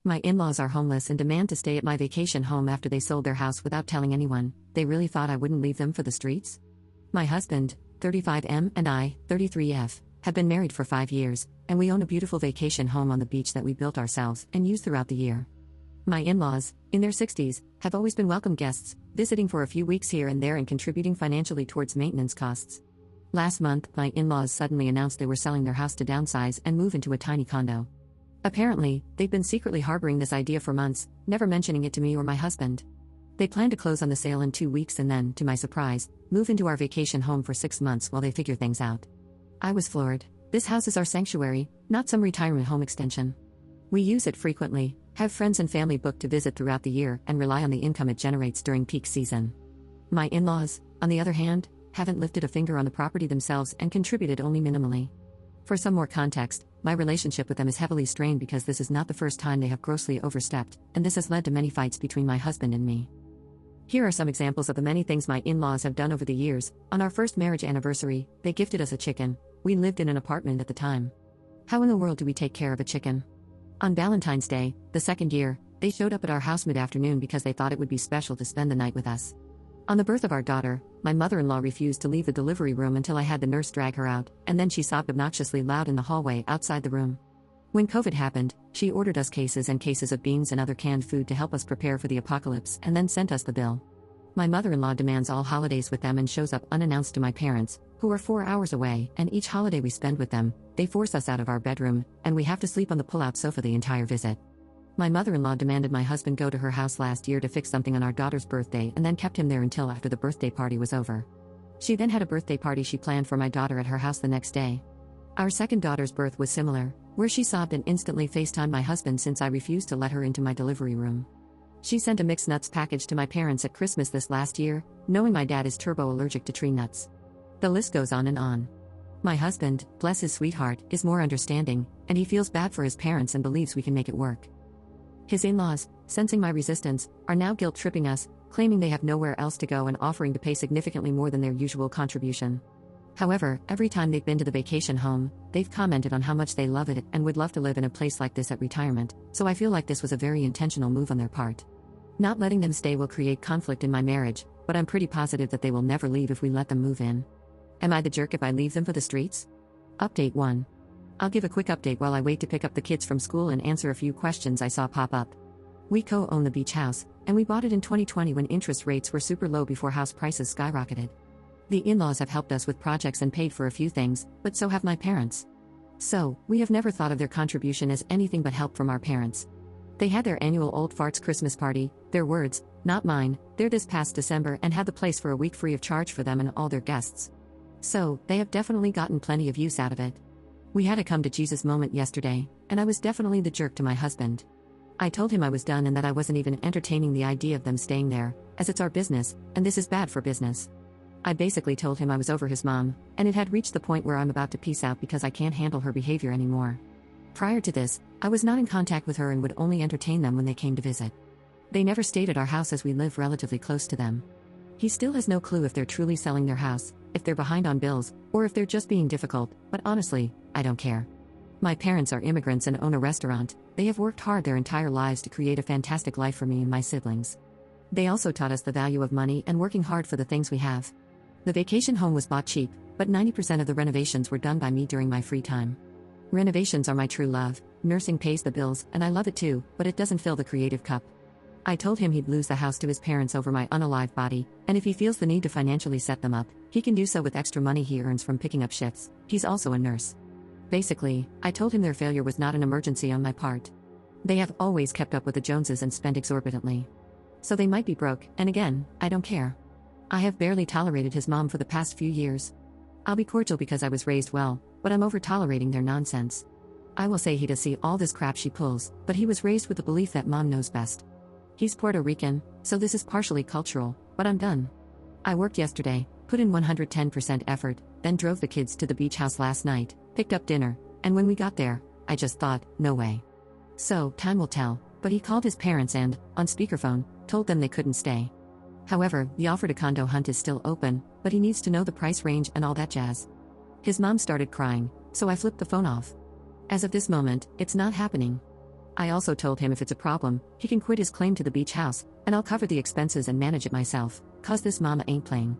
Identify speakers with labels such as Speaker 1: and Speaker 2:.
Speaker 1: My in-laws are homeless and demand to stay at my vacation home after they sold their house without telling anyone. They really thought I wouldn't leave them for the streets? My husband, 35M, and I, 33F, have been married for 5 years, and we own a beautiful vacation home on the beach that we built ourselves and use throughout the year. My in-laws, in their 60s, have always been welcome guests, visiting for a few weeks here and there and contributing financially towards maintenance costs. Last month, my in-laws suddenly announced they were selling their house to downsize and move into a tiny condo. Apparently, they've been secretly harboring this idea for months, never mentioning it to me or my husband. They plan to close on the sale in 2 weeks and then, to my surprise, move into our vacation home for 6 months while they figure things out. I was floored. This house is our sanctuary, not some retirement home extension. We use it frequently, have friends and family booked to visit throughout the year, and rely on the income it generates during peak season. My in-laws, on the other hand, haven't lifted a finger on the property themselves and contributed only minimally. For some more context, my relationship with them is heavily strained because this is not the first time they have grossly overstepped, and this has led to many fights between my husband and me. Here are some examples of the many things my in-laws have done over the years. On our first marriage anniversary, they gifted us a chicken. We lived in an apartment at the time. How in the world do we take care of a chicken? On Valentine's Day, the second year, they showed up at our house mid-afternoon because they thought it would be special to spend the night with us. On the birth of our daughter, my mother-in-law refused to leave the delivery room until I had the nurse drag her out, and then she sobbed obnoxiously loud in the hallway outside the room. When COVID happened, she ordered us cases and cases of beans and other canned food to help us prepare for the apocalypse and then sent us the bill. My mother-in-law demands all holidays with them and shows up unannounced to my parents, who are 4 hours away, and each holiday we spend with them, they force us out of our bedroom, and we have to sleep on the pull-out sofa the entire visit. My mother-in-law demanded my husband go to her house last year to fix something on our daughter's birthday and then kept him there until after the birthday party was over. She then had a birthday party she planned for my daughter at her house the next day. Our second daughter's birth was similar, where she sobbed and instantly FaceTimed my husband since I refused to let her into my delivery room. She sent a mixed nuts package to my parents at Christmas this last year, knowing my dad is turbo-allergic to tree nuts. The list goes on and on. My husband, bless his sweetheart, is more understanding, and he feels bad for his parents and believes we can make it work. His in-laws, sensing my resistance, are now guilt-tripping us, claiming they have nowhere else to go and offering to pay significantly more than their usual contribution. However, every time they've been to the vacation home, they've commented on how much they love it and would love to live in a place like this at retirement, so I feel like this was a very intentional move on their part. Not letting them stay will create conflict in my marriage, but I'm pretty positive that they will never leave if we let them move in. Am I the jerk if I leave them for the streets? Update 1. I'll give a quick update while I wait to pick up the kids from school and answer a few questions I saw pop up. We co-own the beach house, and we bought it in 2020 when interest rates were super low before house prices skyrocketed. The in-laws have helped us with projects and paid for a few things, but so have my parents. So, we have never thought of their contribution as anything but help from our parents. They had their annual Old Farts Christmas party, their words, not mine, there this past December and had the place for a week free of charge for them and all their guests. So, they have definitely gotten plenty of use out of it. We had a come to Jesus moment yesterday, and I was definitely the jerk to my husband. I told him I was done and that I wasn't even entertaining the idea of them staying there, as it's our business, and this is bad for business. I basically told him I was over his mom, and it had reached the point where I'm about to peace out because I can't handle her behavior anymore. Prior to this, I was not in contact with her and would only entertain them when they came to visit. They never stayed at our house as we live relatively close to them. He still has no clue if they're truly selling their house, if they're behind on bills, or if they're just being difficult, but honestly, I don't care. My parents are immigrants and own a restaurant. They have worked hard their entire lives to create a fantastic life for me and my siblings. They also taught us the value of money and working hard for the things we have. The vacation home was bought cheap, but 90% of the renovations were done by me during my free time. Renovations are my true love, nursing pays the bills, and I love it too, but it doesn't fill the creative cup. I told him he'd lose the house to his parents over my unalive body, and if he feels the need to financially set them up, he can do so with extra money he earns from picking up shifts. He's also a nurse. Basically, I told him their failure was not an emergency on my part. They have always kept up with the Joneses and spent exorbitantly. So they might be broke, and again, I don't care. I have barely tolerated his mom for the past few years. I'll be cordial because I was raised well, but I'm over-tolerating their nonsense. I will say he does see all this crap she pulls, but he was raised with the belief that mom knows best. He's Puerto Rican, so this is partially cultural, but I'm done. I worked yesterday, put in 110% effort, then drove the kids to the beach house last night, picked up dinner, and when we got there, I just thought, no way. So, time will tell, but he called his parents and, on speakerphone, told them they couldn't stay. However, the offer to condo hunt is still open, but he needs to know the price range and all that jazz. His mom started crying, so I flipped the phone off. As of this moment, it's not happening. I also told him if it's a problem, he can quit his claim to the beach house, and I'll cover the expenses and manage it myself, cause this mama ain't playing.